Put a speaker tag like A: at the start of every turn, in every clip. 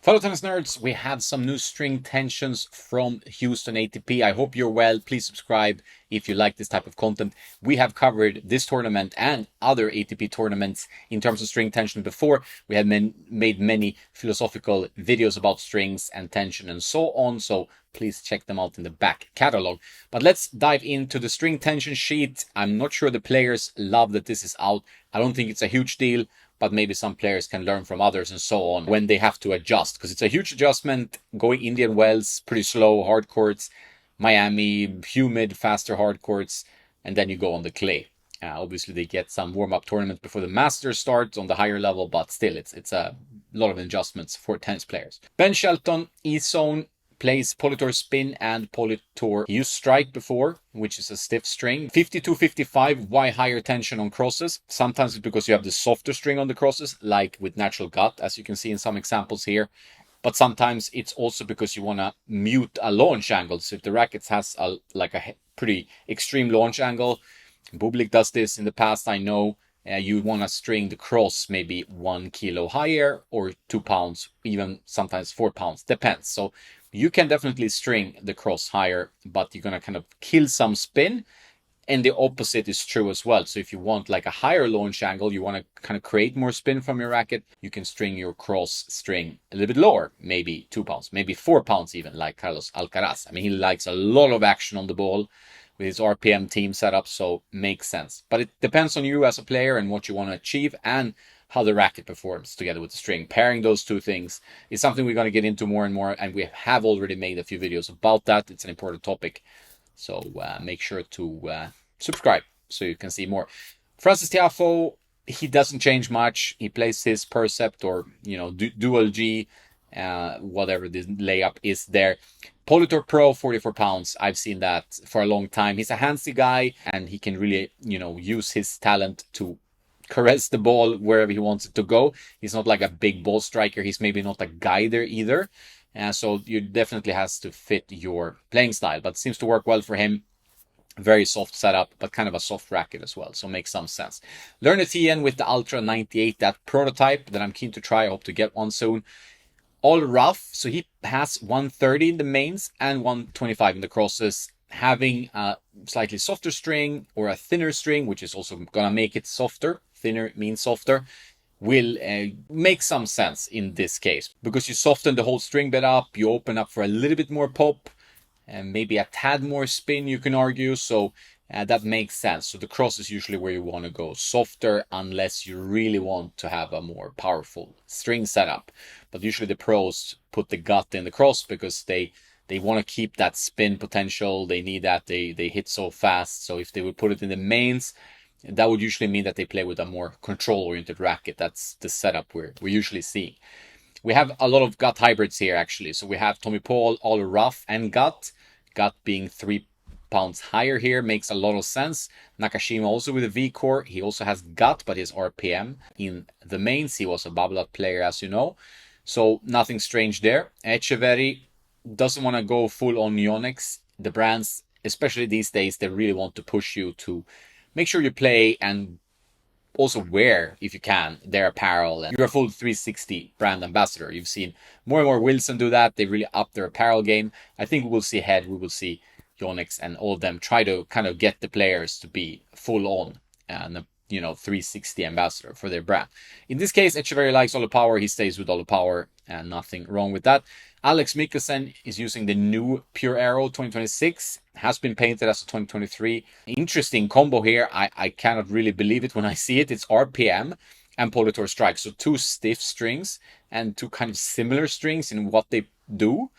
A: Fellow tennis nerds, we have some new string tensions from Houston ATP. I hope you're well. Please subscribe if you like this type of content. We have covered this tournament and other ATP tournaments in terms of string tension before. We have made many philosophical videos about strings and tension and so on, so please check them out in the back catalog. But let's dive into the string tension sheet. I'm not sure the players love that this is out. I don't think it's a huge deal, but maybe some players can learn from others and so on when they have to adjust, because it's a huge adjustment going Indian Wells, pretty slow, hard courts, Miami, humid, faster hard courts, and then you go on the clay. Obviously, they get some warm-up tournaments before the Masters starts on the higher level, but still, it's a lot of adjustments for tennis players. Ben Shelton, E-Zone, plays Politor Spin and Politor Use Strike before, which is a stiff string. 52-55, why higher tension on crosses? Sometimes it's because you have the softer string on the crosses, like with Natural Gut, as you can see in some examples here. But sometimes it's also because you want to mute a launch angle. So if the racket has a pretty extreme launch angle, Bublik does this in the past, I know. You want to string the cross maybe 1 kilo higher or 2 pounds, even sometimes 4 pounds, depends. So you can definitely string the cross higher, but you're going to kind of kill some spin. And the opposite is true as well. So if you want like a higher launch angle, you want to kind of create more spin from your racket, you can string your cross string a little bit lower, maybe 2 pounds, maybe 4 pounds even, like Carlos Alcaraz. I mean, he likes a lot of action on the ball with his RPM team setup, so makes sense. But it depends on you as a player and what you want to achieve and how the racket performs together with the string. Pairing those two things is something we're going to get into more and more, and we have already made a few videos about that. It's an important topic, so make sure to subscribe so you can see more. Francis Tiafoe, he doesn't change much. He plays his percept or dual G, whatever the layup is there. Politor Pro, 44 pounds. I've seen that for a long time. He's a handsy guy, and he can really, use his talent to caress the ball wherever he wants it to go. He's not like a big ball striker. He's maybe not a guider either. So you definitely has to fit your playing style, but it seems to work well for him. Very soft setup, but kind of a soft racket as well, so makes some sense. Learn TN with the Ultra 98, that prototype that I'm keen to try. I hope to get one soon. All rough, so he has 130 in the mains and 125 in the crosses. Having a slightly softer string or a thinner string, which is also gonna make it softer, thinner means softer, will make some sense in this case, because you soften the whole string bit up, you open up for a little bit more pop, and maybe a tad more spin, you can argue, so that makes sense. So the cross is usually where you want to go softer, unless you really want to have a more powerful string setup. But usually the pros put the gut in the cross because they want to keep that spin potential. They need that. They hit so fast. So if they would put it in the mains, that would usually mean that they play with a more control-oriented racket. That's the setup we're usually seeing. We have a lot of gut hybrids here, actually. So we have Tommy Paul, all rough and gut. Gut being 3 pounds higher here makes a lot of sense. Nakashima also with a V-core. He also has gut, but his RPM in the mains. He was a Babolat player, as you know. So nothing strange there. Echeverry doesn't want to go full on Yonex. The brands, especially these days, they really want to push you to make sure you play and also wear, if you can, their apparel. And you're a full 360 brand ambassador. You've seen more and more Wilson do that. They really up their apparel game. I think we will see Head, we will see Yonex and all of them try to kind of get the players to be full on and 360 ambassador for their brand. In this case, Echeverry likes all the power. He stays with all the power, and nothing wrong with that. Alex Mikkelsen is using the new Pure Aero 2026. Has been painted as a 2023. Interesting combo here. I cannot really believe it when I see it. It's RPM and Politor Strike. So two stiff strings and two kind of similar strings in what they do.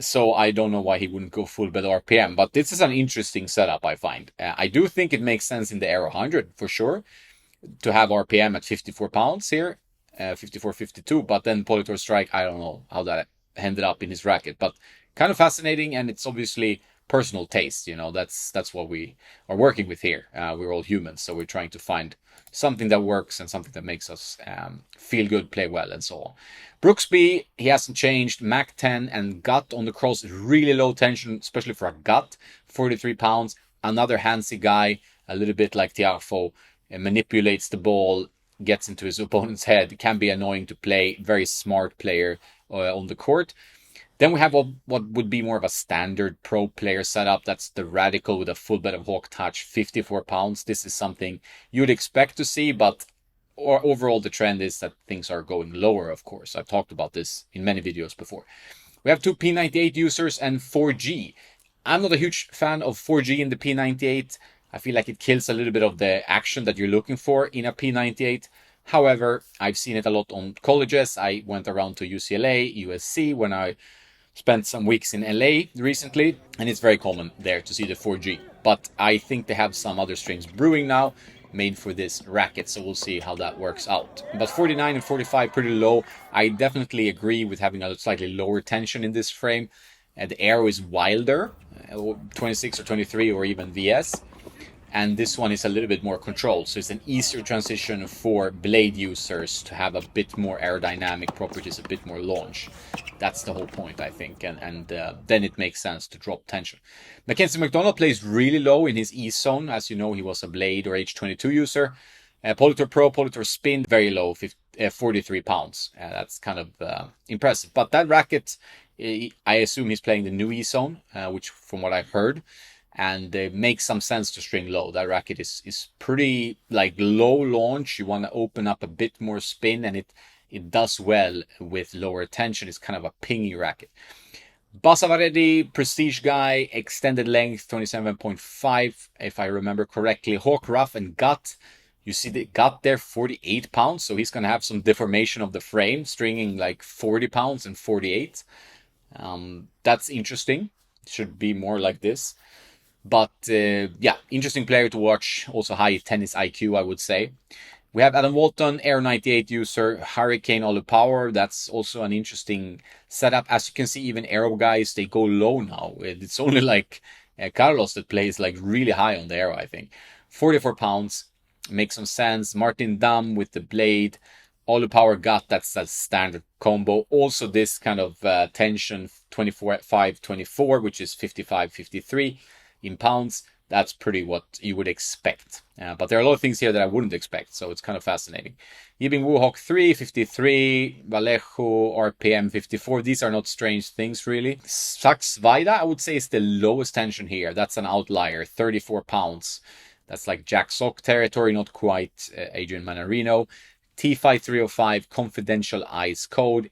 A: So I don't know why he wouldn't go full bed RPM, but this is an interesting setup, I find. I do think it makes sense in the Aero 100 for sure to have RPM at 54 pounds here, 54, 52, but then Politor Strike, I don't know how that ended up in his racket, but kind of fascinating, and it's obviously personal taste. That's what we are working with here. We're all humans, so we're trying to find something that works and something that makes us feel good, play well, and so on. Brooksby, he hasn't changed. Mac 10 and gut on the cross, really low tension, especially for a gut. 43 pounds. Another handsy guy, a little bit like Tiafoe, manipulates the ball, gets into his opponent's head. Can be annoying to play. Very smart player. on the court. Then we have what would be more of a standard pro player setup. That's the Radical with a full bed of Hawk Touch, 54 pounds. This is something you'd expect to see, but overall the trend is that things are going lower, of course. I've talked about this in many videos before. We have two P98 users and 4G. I'm not a huge fan of 4G in the P98. I feel like it kills a little bit of the action that you're looking for in a P98. However, I've seen it a lot on colleges. I went around to UCLA, USC when I spent some weeks in LA recently, and it's very common there to see the 4G. But I think they have some other strings brewing now made for this racket, so we'll see how that works out. But 49 and 45 pretty low. I definitely agree with having a slightly lower tension in this frame. The arrow is wilder, 26 or 23 or even VS. And this one is a little bit more controlled, so it's an easier transition for blade users to have a bit more aerodynamic properties, a bit more launch. That's the whole point, I think, and then it makes sense to drop tension. Mackenzie McDonald plays really low in his E zone. As you know, he was a blade or H22 user. Polytor Pro, Polytor Spin, very low, 43 pounds. That's kind of impressive. But that racket, I assume he's playing the new E zone, which from what I've heard, and it makes some sense to string low. That racket is pretty like low launch. You want to open up a bit more spin, and it does well with lower tension. It's kind of a pingy racket. Basavaredi, Prestige guy, extended length 27.5 if I remember correctly. Hawk Rough and Gut. You see the gut there, 48 pounds. So he's going to have some deformation of the frame, stringing like 40 pounds and 48. That's interesting. Should be more like this. But yeah, interesting player to watch. Also high tennis IQ, I would say. We have Adam Walton, Air 98 user, Hurricane all the power. That's also an interesting setup. As you can see, even Aero guys, they go low now. It's only like Carlos that plays like really high on the Aero, I think. 44 pounds, makes some sense. Martin Dam with the blade. All the power gut, that's a standard combo. Also this kind of tension, 24-5-24, which is 55-53. In pounds, that's pretty what you would expect. But there are a lot of things here that I wouldn't expect, so it's kind of fascinating. Yibing Wu Hawk 3, 53, Vallejo, RPM 54. These are not strange things, really. Sax Vaida, I would say, is the lowest tension here. That's an outlier, 34 pounds. That's like Jack Sock territory, not quite Adrian Manarino. T-Fi 305, Confidential Ice Code.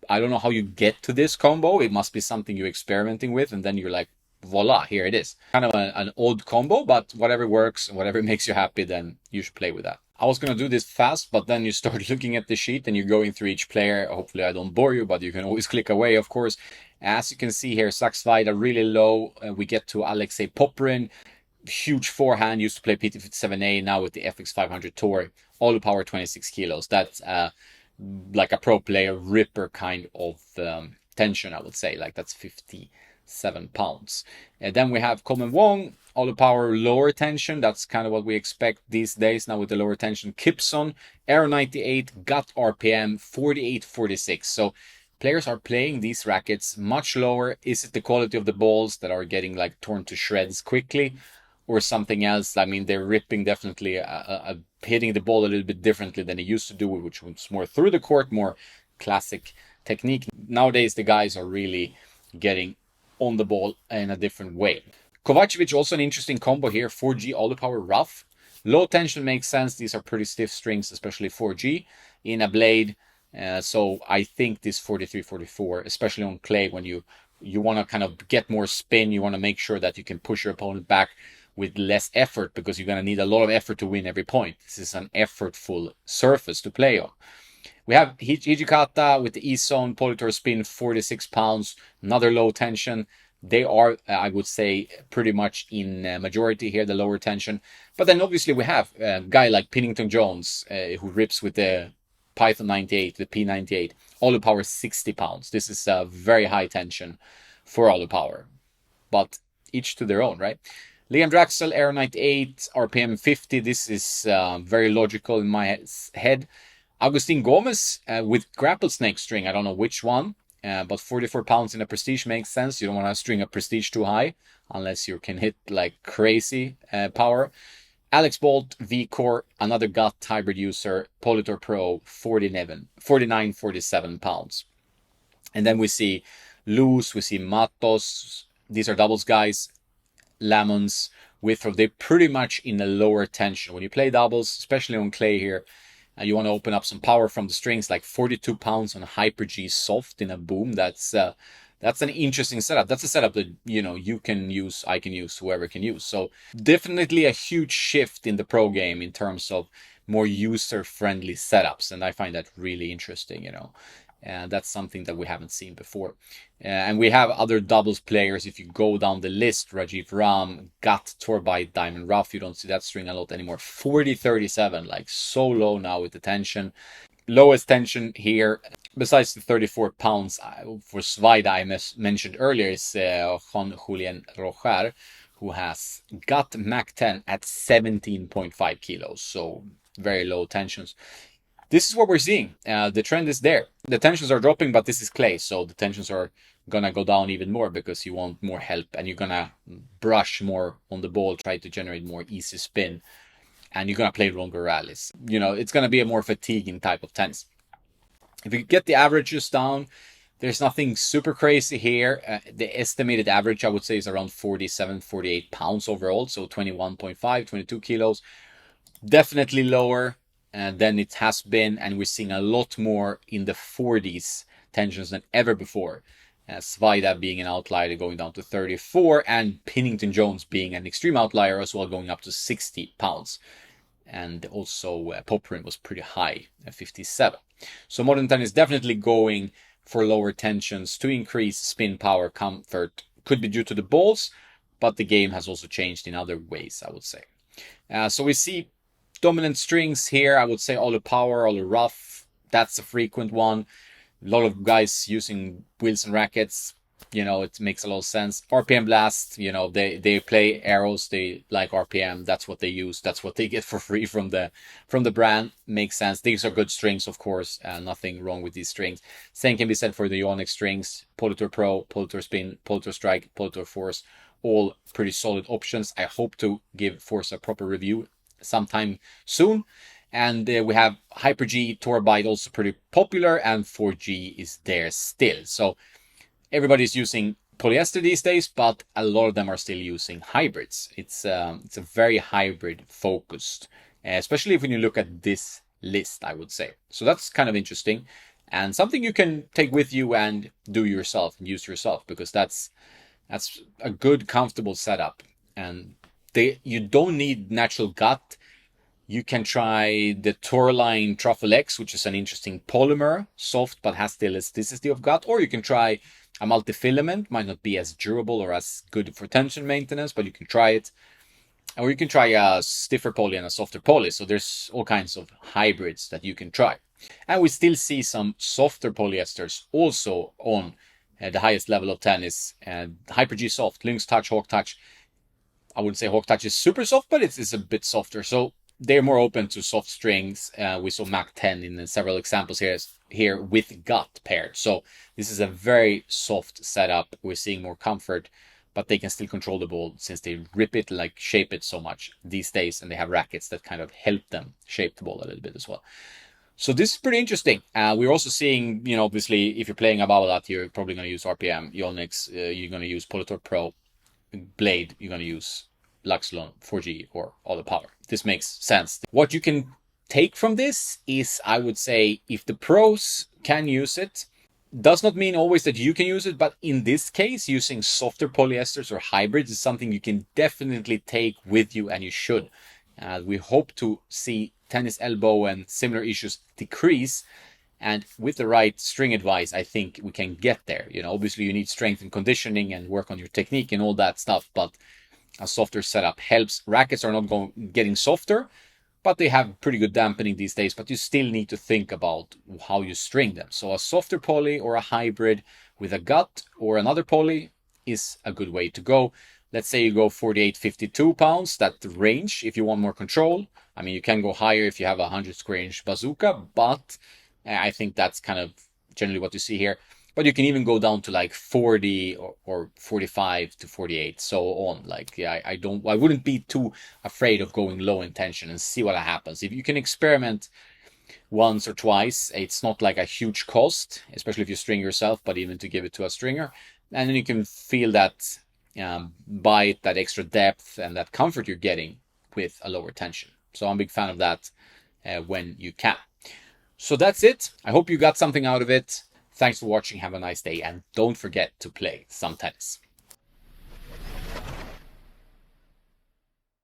A: I don't know how you get to this combo. It must be something you're experimenting with, and then you're like, voila, here it is. Kind of an odd combo, but whatever works and whatever makes you happy, then you should play with that. I was going to do this fast, but then you start looking at the sheet and you're going through each player. Hopefully I don't bore you, but you can always click away, of course. As you can see here, Saxvida really low. We get to Alexei Poprin. Huge forehand, used to play PT57A, now with the FX500 Tour. All the power 26 kilos. That's like a pro player ripper kind of tension, I would say. Like that's 57 pounds. And then we have Coleman Wong, all the power lower tension. That's kind of what we expect these days now with the lower tension. Kipson, Aero 98, Gut RPM 48-46. So players are playing these rackets much lower. Is it the quality of the balls that are getting like torn to shreds quickly, or something else? I mean, they're ripping definitely, hitting the ball a little bit differently than they used to do, which was more through the court, more classic technique. Nowadays, the guys are really getting on the ball in a different way. Kovacevic, also an interesting combo here. 4G all the power rough. Low tension makes sense. These are pretty stiff strings, especially 4G in a blade. So I think this 43-44, especially on clay, when you want to kind of get more spin, you want to make sure that you can push your opponent back with less effort, because you're going to need a lot of effort to win every point. This is an effortful surface to play on. We have Hijikata with the E-Zone, Polytor Spin, 46 pounds, another low tension. They are, I would say, pretty much in majority here, the lower tension. But then obviously we have a guy like Pennington Jones, who rips with the Python 98, the P98, all the power 60 pounds. This is a very high tension for all the power, but each to their own, right? Liam Draxel, Aero 98, RPM 50. This is very logical in my head. Agustin Gomez with grapple snake string. I don't know which one, but 44 pounds in a Prestige makes sense. You don't want to string a Prestige too high unless you can hit like crazy power. Alex Bolt, V-Core, another Gut hybrid user, Polytor Pro, 49, 47 pounds. And then we see Luz, we see Matos. These are doubles guys. Lemons, Withrow. They're pretty much in a lower tension. When you play doubles, especially on clay here, you want to open up some power from the strings, like 42 pounds on Hyper G soft in a boom. That's an interesting setup. That's a setup that you can use, I can use, whoever can use. So definitely a huge shift in the pro game in terms of more user-friendly setups, and I find that really interesting. And that's something that we haven't seen before. And we have other doubles players. If you go down the list, Rajiv Ram, Gat, Torbite, Diamond Rough, you don't see that string a lot anymore. 40-37, like so low now with the tension. Lowest tension here, besides the 34 pounds for Svida I mentioned earlier, is Juan Julian Rojar, who has got Mac 10 at 17.5 kilos. So very low tensions. This is what we're seeing. The trend is there. The tensions are dropping, but this is clay, so the tensions are gonna go down even more because you want more help and you're gonna brush more on the ball, try to generate more easy spin, and you're gonna play longer rallies. It's gonna be a more fatiguing type of tennis. If you get the averages down, there's nothing super crazy here. The estimated average, I would say, is around 47, 48 pounds overall, so 21.5, 22 kilos. Definitely lower than it has been, and we're seeing a lot more in the 40s tensions than ever before. Svida being an outlier going down to 34, and Pennington Jones being an extreme outlier as well, going up to 60 pounds. And also Poprin was pretty high at 57. So modern tennis is definitely going for lower tensions to increase spin power comfort. Could be due to the balls, but the game has also changed in other ways, I would say. So we see dominant strings here. I would say all the power, all the rough. That's a frequent one. A lot of guys using wheels and rackets. It makes a lot of sense. RPM Blast, they play arrows. They like RPM. That's what they use. That's what they get for free from the brand. Makes sense. These are good strings, of course. Nothing wrong with these strings. Same can be said for the Yonex strings. Polytour Pro, Polytour Spin, Polytour Strike, Polytour Force. All pretty solid options. I hope to give Force a proper review sometime soon. And we have Hyper G, Torbite, also pretty popular, and 4G is there still. So everybody's using polyester these days, but a lot of them are still using hybrids. It's a very hybrid focused, especially when you look at this list, I would say. So that's kind of interesting, and something you can take with you and do yourself and use yourself, because that's a good, comfortable setup. And you don't need natural gut. You can try the Tourline Truffle X, which is an interesting polymer, soft but has the elasticity of gut. Or you can try a multi-filament, might not be as durable or as good for tension maintenance, but you can try it. Or you can try a stiffer poly and a softer poly. So there's all kinds of hybrids that you can try. And we still see some softer polyesters also on the highest level of tennis. Hyper G soft, Lynx Touch, Hawk Touch. I wouldn't say Hawk Touch is super soft, but it's a bit softer. So they're more open to soft strings. We saw Mac 10 in several examples here with gut paired. So this is a very soft setup. We're seeing more comfort, but they can still control the ball since they rip it, like shape it so much these days, and they have rackets that kind of help them shape the ball a little bit as well. So this is pretty interesting. We're also seeing, obviously, if you're playing a Babolat, you're probably going to use RPM, Yonex, you're going to use Polytour Pro, Blade, you're going to use Luxlon, 4G, or all the power. This makes sense. What you can take from this is, I would say, if the pros can use it, does not mean always that you can use it, but in this case, using softer polyesters or hybrids is something you can definitely take with you, and you should. We hope to see tennis elbow and similar issues decrease, and with the right string advice, I think we can get there. Obviously you need strength and conditioning and work on your technique and all that stuff, but a softer setup helps. Rackets are not getting softer, but they have pretty good dampening these days, but you still need to think about how you string them. So a softer poly or a hybrid with a gut or another poly is a good way to go. Let's say you go 48, 52 pounds, that range, if you want more control. I mean, you can go higher if you have a 100 square inch bazooka, but I think that's kind of generally what you see here. But you can even go down to like 40 or 45 to 48, so on. Like, yeah, I wouldn't be too afraid of going low in tension and see what happens. If you can experiment once or twice. It's not like a huge cost, especially if you string yourself, but even to give it to a stringer. And then you can feel that bite, that extra depth, and that comfort you're getting with a lower tension. So I'm a big fan of that when you can. So that's it. I hope you got something out of it. Thanks for watching. Have a nice day. And don't forget to play some tennis.